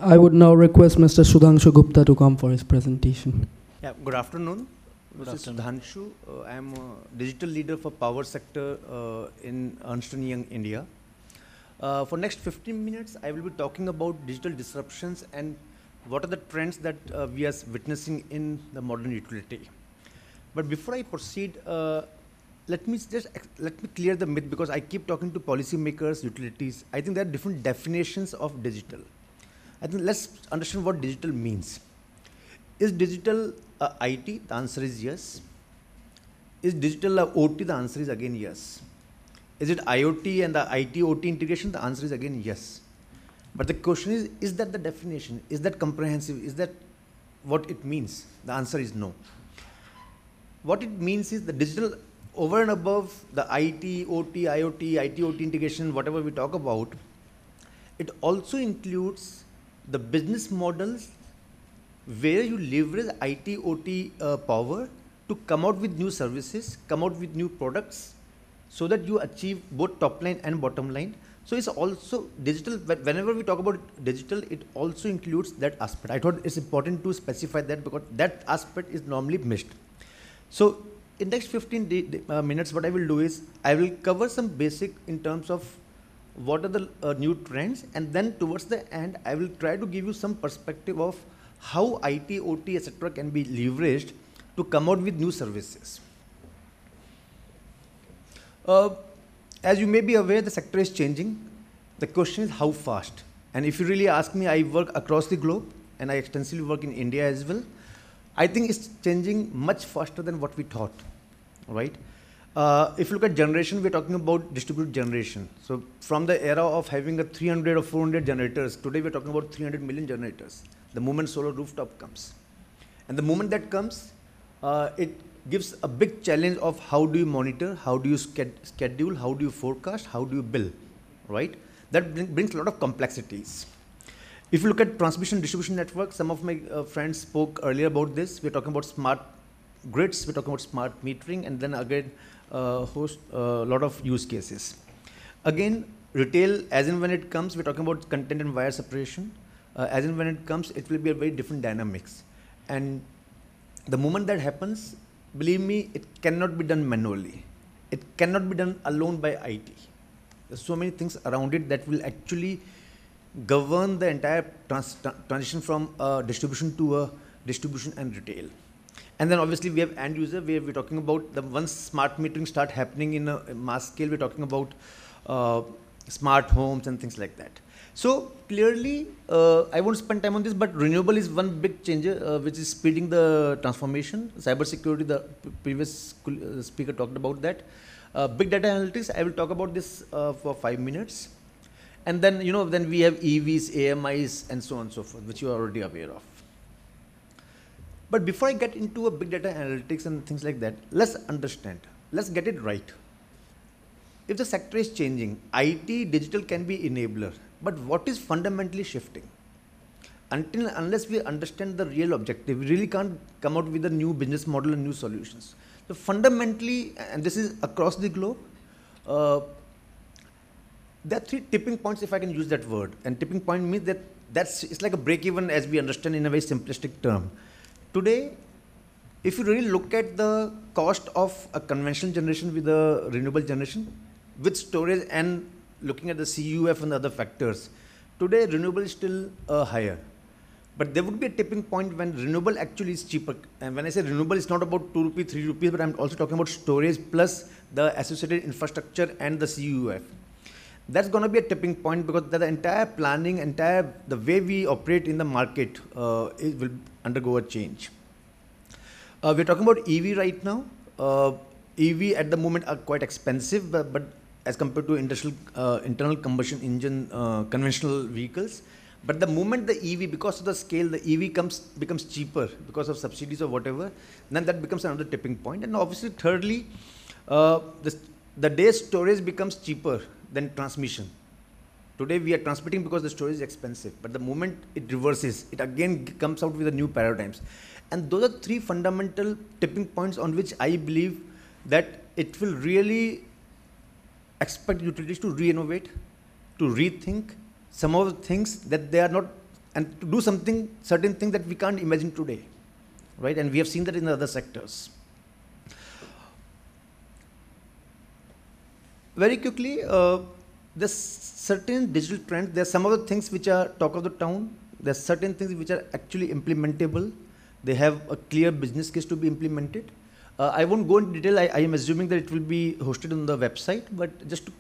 I would now request Mr. Sudhanshu Gupta to come for his presentation. Yeah, good afternoon. This is Sudhanshu. I am a digital leader for power sector in Ernst & Young, India. For next 15 minutes, I will be talking about digital disruptions and what are the trends that we are witnessing in the modern utility. But before I proceed, let me clear the myth, because I keep talking to policymakers, utilities. I think there are different definitions of digital. I think let's understand what digital means. Is digital IT? The answer is yes. Is digital OT? The answer is again yes. Is it IoT and the IT-OT integration? The answer is again yes. But the question is that the definition? Is that comprehensive? Is that what it means? The answer is no. What it means is the digital over and above the IT, OT, IoT, IT-OT integration, whatever we talk about, it also includes the business models where you leverage IT, OT power to come out with new services, come out with new products, so that you achieve both top line and bottom line. So it's also digital. Whenever we talk about digital, it also includes that aspect. I thought it's important to specify that because that aspect is normally missed. So in next 15 minutes, what I will do is I will cover some basic in terms of what are the new trends, and then towards the end, I will try to give you some perspective of how IT, OT, etc. can be leveraged to come out with new services. As you may be aware, the sector is changing. The question is how fast. And if you really ask me, I work across the globe and I extensively work in India as well. I think it's changing much faster than what we thought, right? If you look at generation, we're talking about distributed generation. So from the era of having a 300 or 400 generators, today we're talking about 300 million generators. The moment solar rooftop comes. And the moment that comes, it gives a big challenge of how do you monitor, how do you schedule, how do you forecast, how do you bill, right? That brings a lot of complexities. If you look at transmission distribution network, some of my friends spoke earlier about this. We're talking about smart grids, we're talking about smart metering, and then again, host a lot of use cases. Again, retail, as in when it comes, we're talking about content and wire separation. As in when it comes, it will be a very different dynamics. And the moment that happens, believe me, it cannot be done manually. It cannot be done alone by IT. There's so many things around it that will actually govern the entire transition from distribution to distribution and retail. And then obviously we have end user, where we're talking about the once smart metering start happening in a mass scale, we're talking about smart homes and things like that. So clearly, I won't spend time on this, but renewable is one big changer which is speeding the transformation. Cybersecurity, the previous speaker talked about that. Big data analytics, I will talk about this for 5 minutes. And then, then we have EVs, AMIs, and so on and so forth, which you are already aware of. But before I get into a big data analytics and things like that, let's understand, let's get it right. If the sector is changing, IT, digital can be enabler, but what is fundamentally shifting? Unless we understand the real objective, we really can't come out with a new business model and new solutions. So fundamentally, and this is across the globe, there are 3 tipping points, if I can use that word. And tipping point means that it's like a break even as we understand in a very simplistic term. Today, if you really look at the cost of a conventional generation with a renewable generation, with storage and looking at the CUF and the other factors, today renewable is still higher. But there would be a tipping point when renewable actually is cheaper. And when I say renewable, it's not about 2 rupees, 3 rupees, but I'm also talking about storage plus the associated infrastructure and the CUF. That's going to be a tipping point, because the entire planning, the way we operate in the market will undergo a change. We're talking about EV right now. EV at the moment are quite expensive, but as compared to internal combustion engine conventional vehicles. But the moment the EV, because of the scale, the EV becomes cheaper because of subsidies or whatever, then that becomes another tipping point. And obviously, thirdly, the day storage becomes cheaper than transmission. Today we are transmitting because the storage is expensive, but the moment it reverses, it again comes out with a new paradigms. And those are 3 fundamental tipping points on which I believe that it will really expect utilities to re-innovate, to rethink some of the things that they are not and to do certain things that we can't imagine today, right? And we have seen that in the other sectors. Very quickly, there's certain digital trends. There are some of the things which are talk of the town. There are certain things which are actually implementable. They have a clear business case to be implemented. I won't go into detail. I am assuming that it will be hosted on the website, but just to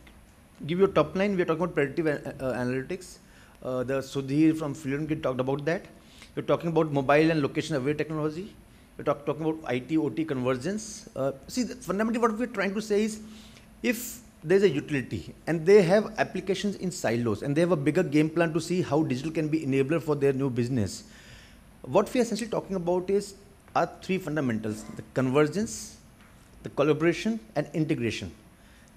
give you a top line, we are talking about predictive analytics. The Sudhir from Fluent talked about that. We're talking about mobile and location-aware technology. We're talking about IT/OT convergence. Fundamentally what we're trying to say is, if there's a utility and they have applications in silos and they have a bigger game plan to see how digital can be enabler for their new business, what we are essentially talking about are three fundamentals: the convergence, the collaboration, and integration.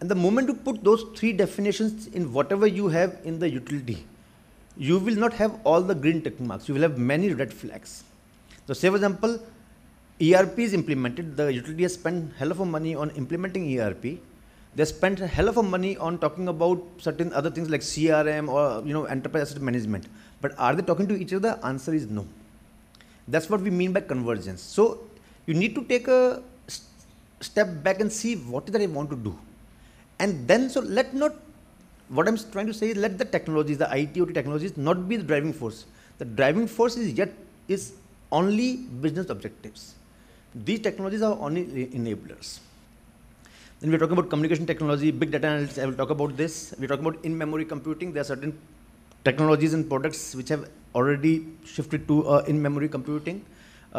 And the moment you put those three definitions in whatever you have in the utility, you will not have all the green tick marks. You will have many red flags. So say, for example, ERP is implemented. The utility has spent hell of a money on implementing ERP. They spent a hell of a money on talking about certain other things like CRM or enterprise asset management. But are they talking to each other? Answer is no. That's what we mean by convergence. So you need to take a step back and see what is that I want to do. And then, what I'm trying to say is, let the technologies, the IT/OT technologies, not be the driving force. The driving force is only business objectives. These technologies are only enablers. Then we're talking about communication technology, big data analytics. I will talk about this. We're talking about in-memory computing. There are certain technologies and products which have already shifted to in-memory computing.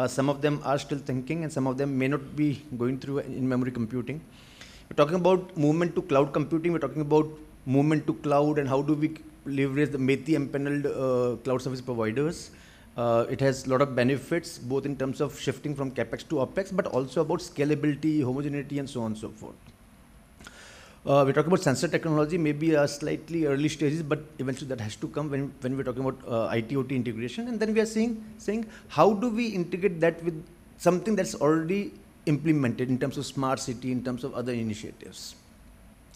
Some of them are still thinking, and some of them may not be going through in-memory computing. We're talking about movement to cloud computing. We're talking about movement to cloud and how do we leverage the METI empaneled cloud service providers. It has a lot of benefits, both in terms of shifting from CapEx to OpEx, but also about scalability, homogeneity, and so on and so forth. We're talking about sensor technology, maybe a slightly early stages, but eventually that has to come when we're talking about IT/OT integration. And then we are saying how do we integrate that with something that's already implemented in terms of smart city, in terms of other initiatives.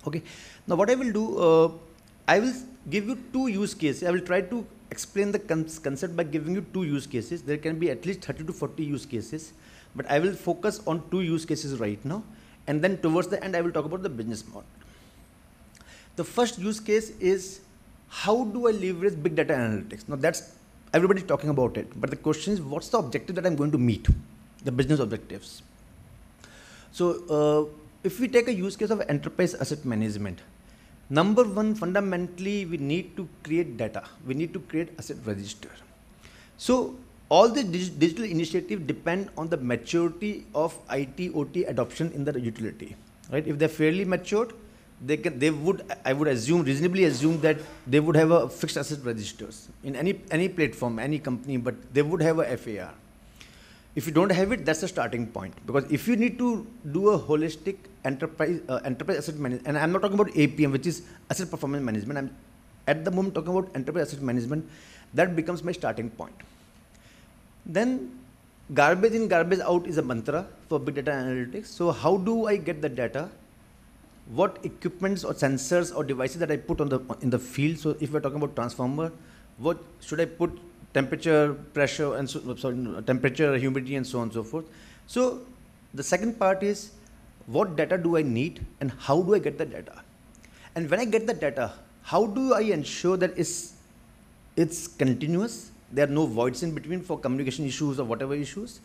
Okay. Now what I will do, I will give you two use cases. I will try to explain the concept by giving you two use cases. There can be at least 30 to 40 use cases, but I will focus on two use cases right now. And then towards the end, I will talk about the business model. The first use case is, how do I leverage big data analytics? Now that's, everybody's talking about it, but the question is, what's the objective that I'm going to meet? The business objectives. So if we take a use case of enterprise asset management, number one, fundamentally, we need to create data. We need to create asset register. So all the digital initiatives depend on the maturity of IT/OT adoption in the utility, right? If they're fairly matured, I would reasonably assume that they would have a fixed asset registers in any platform, any company, but they would have a FAR. If you don't have it, that's the starting point. Because if you need to do a holistic enterprise asset management, and I'm not talking about APM, which is asset performance management. I'm at the moment talking about enterprise asset management. That becomes my starting point. Then garbage in, garbage out is a mantra for big data analytics. So how do I get the data? What equipments or sensors or devices that I put in the field? So if we're talking about transformer, what should I put? Temperature, pressure, and temperature, humidity, and so on and so forth. So the second part is, what data do I need and how do I get the data? And when I get the data, how do I ensure that it's continuous? There are no voids in between for communication issues or whatever issues,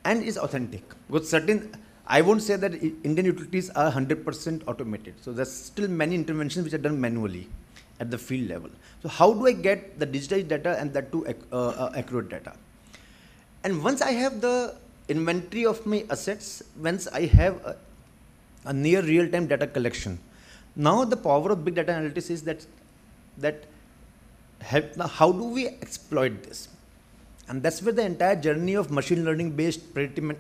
and is authentic. Because I won't say that Indian utilities are 100% automated. So there's still many interventions which are done manually at the field level. So how do I get the digitized data and that too accurate data? And once I have the inventory of my assets, once I have a near real-time data collection, now the power of big data analytics is now how do we exploit this? And that's where the entire journey of machine learning based predictive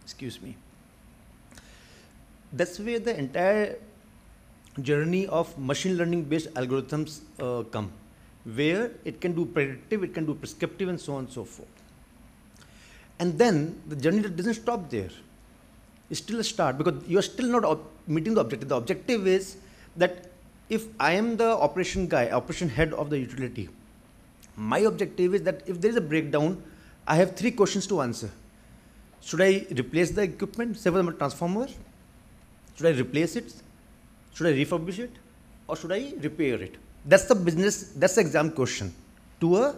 excuse me. That's where the entire journey of machine learning based algorithms come, where it can do predictive, it can do prescriptive, and so on and so forth. And then the journey doesn't stop there. It's still a start, because you are still not meeting the objective. The objective is that if I am the operation guy, operation head of the utility, my objective is that if there is a breakdown, I have 3 questions to answer. Should I replace the equipment, say for example transformer? Should I replace it? Should I refurbish it? Or should I repair it? That's the business, that's the exam question to a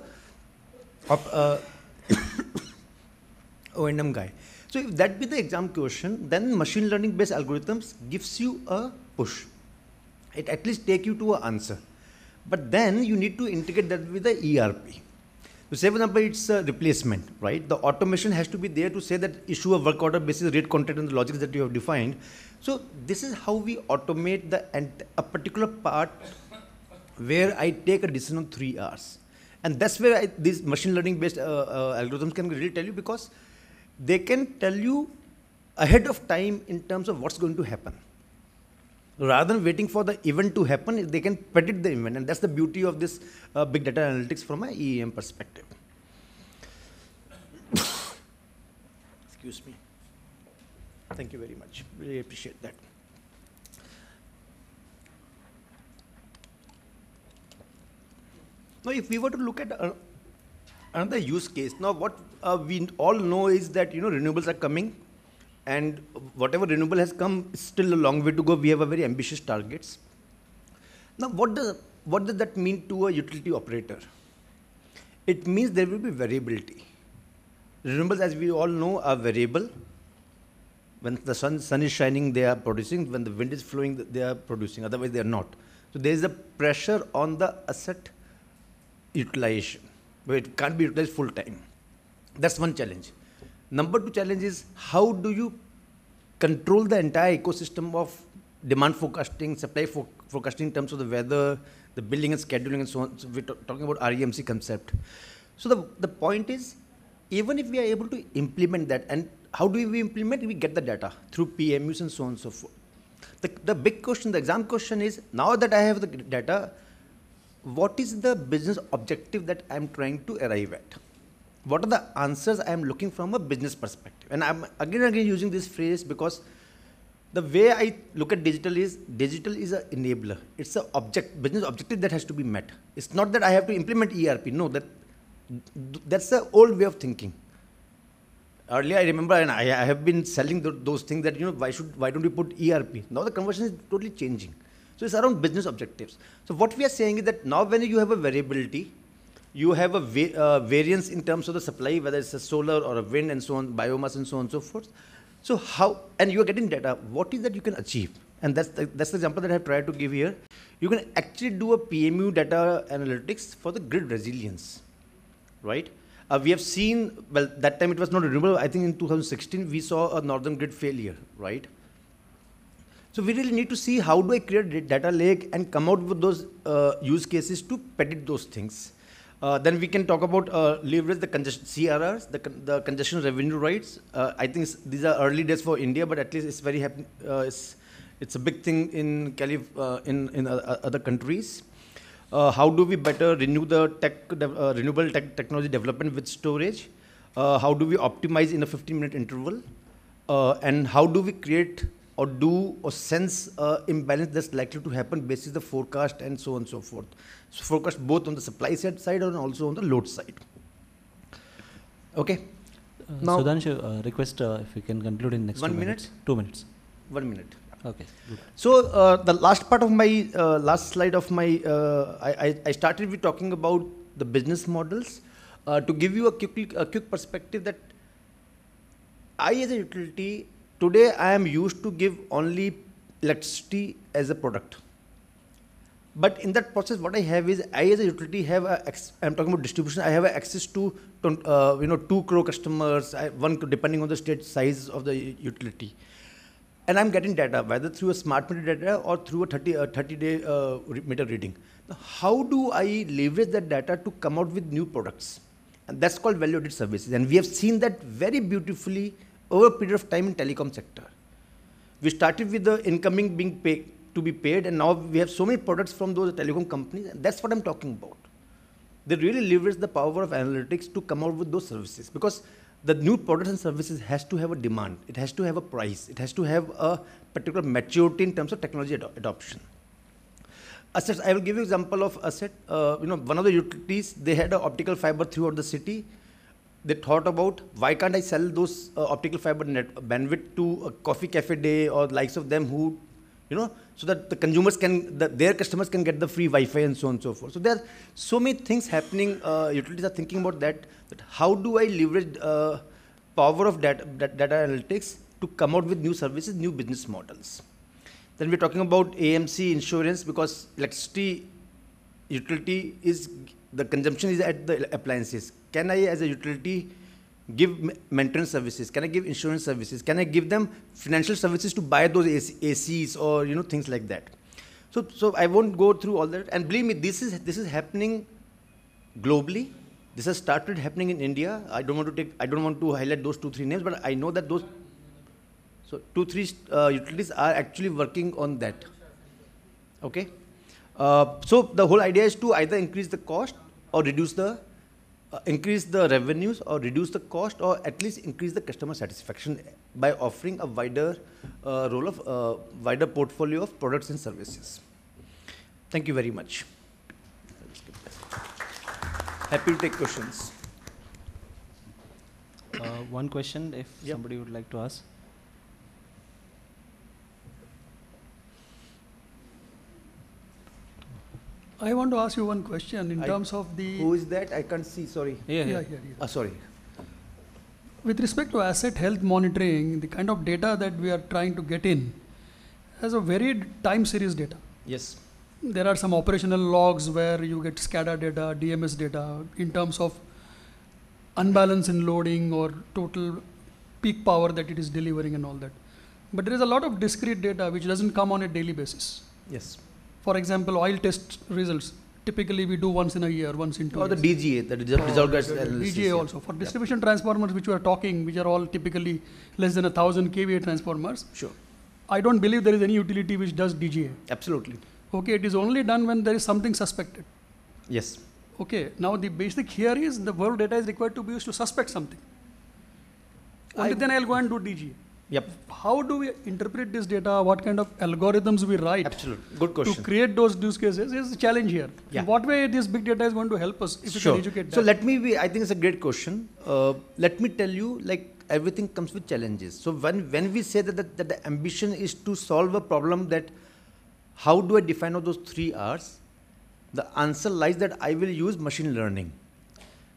O&M guy. So if that be the exam question, then machine learning based algorithms gives you a push. It at least take you to an answer. But then you need to integrate that with the ERP. So say for example, it's a replacement, right? The automation has to be there to say that issue a work order basis, rate contract and the logics that you have defined. So this is how we automate a particular part where I take a decision on 3 hours. And that's where these machine learning based algorithms can really tell you, because they can tell you ahead of time in terms of what's going to happen. Rather than waiting for the event to happen, they can predict the event. And that's the beauty of this big data analytics from an EEM perspective. Excuse me. Thank you very much. Really appreciate that. Now, if we were to look at another use case, now what we all know is that renewables are coming, and whatever renewable has come is still a long way to go. We have a very ambitious targets. Now, what does that mean to a utility operator? It means there will be variability. Renewables, as we all know, are variable. When the sun is shining, they are producing. When the wind is flowing, they are producing. Otherwise, they are not. So there is a pressure on the asset utilization, where it can't be utilized full time. That's one challenge. Number 2 challenge is, how do you control the entire ecosystem of demand forecasting, supply forecasting in terms of the weather, the billing and scheduling and so on. So we're talking about REMC concept. So the point is, even if we are able to implement that, and how do we implement? We get the data through PMUs and so on and so forth. The big question, the exam question is, now that I have the data, what is the business objective that I'm trying to arrive at? What are the answers I'm looking from a business perspective? And I'm again and again using this phrase because the way I look at digital is an enabler. It's a business objective that has to be met. It's not that I have to implement ERP. No, that's the old way of thinking. Earlier, I remember, and I have been selling those things that, why don't we put ERP? Now the conversation is totally changing. So it's around business objectives. So what we are saying is that now when you have a variability, you have a variance in terms of the supply, whether it's a solar or a wind and so on, biomass and so on and so forth. So and you are getting data, what is that you can achieve? And that's the example that I have tried to give here. You can actually do a PMU data analytics for the grid resilience, right? We have seen, well, that time it was not renewable. I think in 2016, we saw a northern grid failure, right? So we really need to see how do I create a data lake and come out with those use cases to predict those things. Then we can talk about leverage the CRRs, the congestion revenue rights. I think these are early days for India, but at least it's very happy. It's a big thing in in other countries. How do we better renew the renewable technology development with storage? How do we optimize in a 15-minute interval? And how do we create or do or sense imbalance that's likely to happen based on the forecast and so on and so forth. So forecast both on the supply side and also on the load side. Okay. Now, Sudhanshu, request if we can conclude in next 1 minute? 2 minutes. 1 minute. Okay. Good. So the last part of my last slide of my I started with talking about the business models to give you a quick perspective that I as a utility today I am used to give only electricity as a product. But in that process, what I have is I as a utility have I'm talking about distribution. I have access to 2 crore customers, depending on the state size of the utility. And I'm getting data, whether through a smart meter data or through a 30-day meter reading. Now, how do I leverage that data to come out with new products? And that's called value-added services. And we have seen that very beautifully over a period of time in telecom sector. We started with the incoming being to be paid, and now we have so many products from those telecom companies, and that's what I'm talking about. They really leverage the power of analytics to come out with those services, because the new products and services has to have a demand, it has to have a price, it has to have a particular maturity in terms of technology adoption. assets, I will give you example of asset. One of the utilities, they had an optical fiber throughout the city. They thought about, why can't I sell those optical fiber bandwidth to a coffee cafe day or likes of them who, so that the consumers can, their customers can get the free Wi-Fi and so on and so forth. So there are so many things happening. Utilities are thinking about that how do I leverage power of data analytics to come out with new services, new business models. Then we're talking about AMC insurance, because electricity utility is, the consumption is at the appliances. Can I, as a utility, give maintenance services? Can I give insurance services? Can I give them financial services to buy those ACs or things like that? So I won't go through all that. And believe me, this is happening globally. This has started happening in India. I don't want to highlight those 2-3 names, but I know that those. So 2-3 utilities are actually working on that. Okay. So the whole idea is to either increase the cost or reduce the increase the revenues, or reduce the cost, or at least increase the customer satisfaction by offering a wider role of wider portfolio of products and services. Thank you very much. Happy to take questions. One question, if somebody would like to ask. I want to ask you one question in terms of the... Who is that? I can't see, sorry. Yeah. Sorry. With respect to asset health monitoring, the kind of data that we are trying to get in has a varied time series data. Yes. There are some operational logs where you get SCADA data, DMS data, in terms of unbalance in loading or total peak power that it is delivering and all that. But there is a lot of discrete data which doesn't come on a daily basis. Yes. For example, oil test results, typically we do once in a year, once in 2 years. Or the DGA, the dissolved gas analysis. DGA also. For distribution transformers which we are talking, which are all typically less than 1,000 kVA transformers. Sure. I don't believe there is any utility which does DGA. Absolutely. Okay, it is only done when there is something suspected. Yes. Okay, now the basic here is the world data is required to be used to suspect something. Only then I'll go and do DGA. Yep. How do we interpret this data? What kind of algorithms we write? Absolutely. Good question. To create those use cases is the challenge here. Yeah. In what way this big data is going to help us if we can educate that? So I think it's a great question. Let me tell you, like everything comes with challenges. So when we say that the ambition is to solve a problem, that how do I define all those 3 R's? The answer lies that I will use machine learning.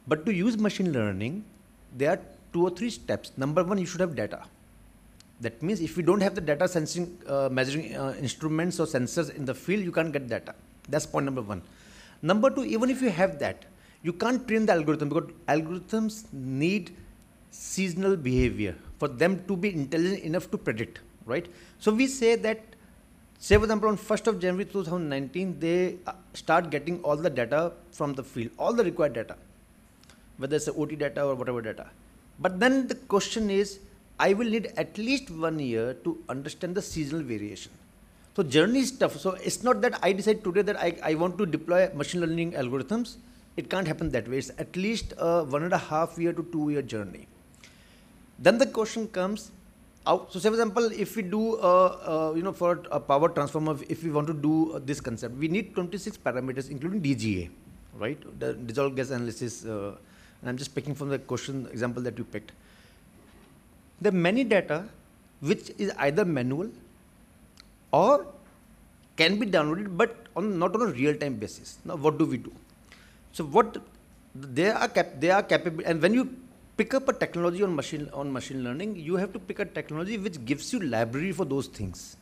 But to use machine learning, there are 2 or 3 steps. Number 1, you should have data. That means if you don't have the data sensing, measuring instruments or sensors in the field, you can't get data. That's point number 1. Number 2, even if you have that, you can't train the algorithm, because algorithms need seasonal behavior for them to be intelligent enough to predict, right? So we say that, say for example, on 1st of January 2019, they start getting all the data from the field, all the required data, whether it's OT data or whatever data. But then the question is, I will need at least 1 year to understand the seasonal variation. So journey is tough. So it's not that I decide today that I want to deploy machine learning algorithms. It can't happen that way. It's at least a 1.5 year to 2 year journey. Then the question comes, so say for example, if we do, for a power transformer, if we want to do this concept, we need 26 parameters, including DGA, right? The dissolved gas analysis. And I'm just picking from the question example that you picked. There are many data which is either manual or can be downloaded, but not on a real-time basis. Now, what do we do? So, they are capable, and when you pick up a technology on machine learning, you have to pick a technology which gives you library for those things,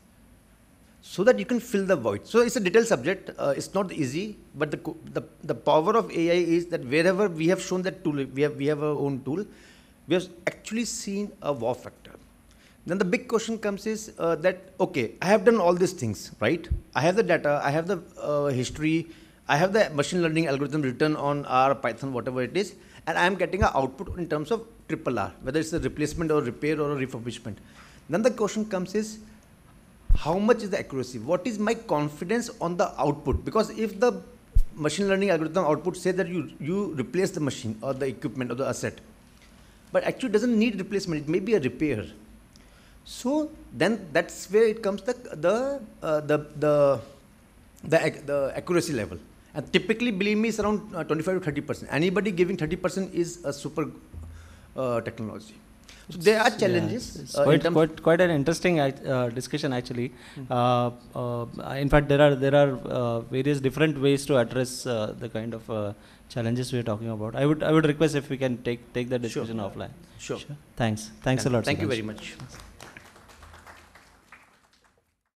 so that you can fill the void. So it's a detailed subject. It's not easy, but the power of AI is that wherever we have shown that tool, we have our own tool. We have actually seen a wow factor. Then the big question comes is that, okay, I have done all these things, right? I have the data, I have the history, I have the machine learning algorithm written on R, Python, whatever it is, and I am getting an output in terms of RRR, whether it's a replacement or repair or a refurbishment. Then the question comes is, how much is the accuracy? What is my confidence on the output? Because if the machine learning algorithm output says that you replace the machine or the equipment or the asset, but actually doesn't need replacement, it may be a repair. So then that's where it comes the the accuracy level. And typically, believe me, it's around 25 to 30%. Anybody giving 30% is a super technology. So there are challenges. Yeah, it's quite an interesting discussion actually. In fact, there are various different ways to address the kind of challenges we are talking about. I would request if we can take the discussion offline. Sure. Thanks a lot. Thank you Sudhanshu. very much.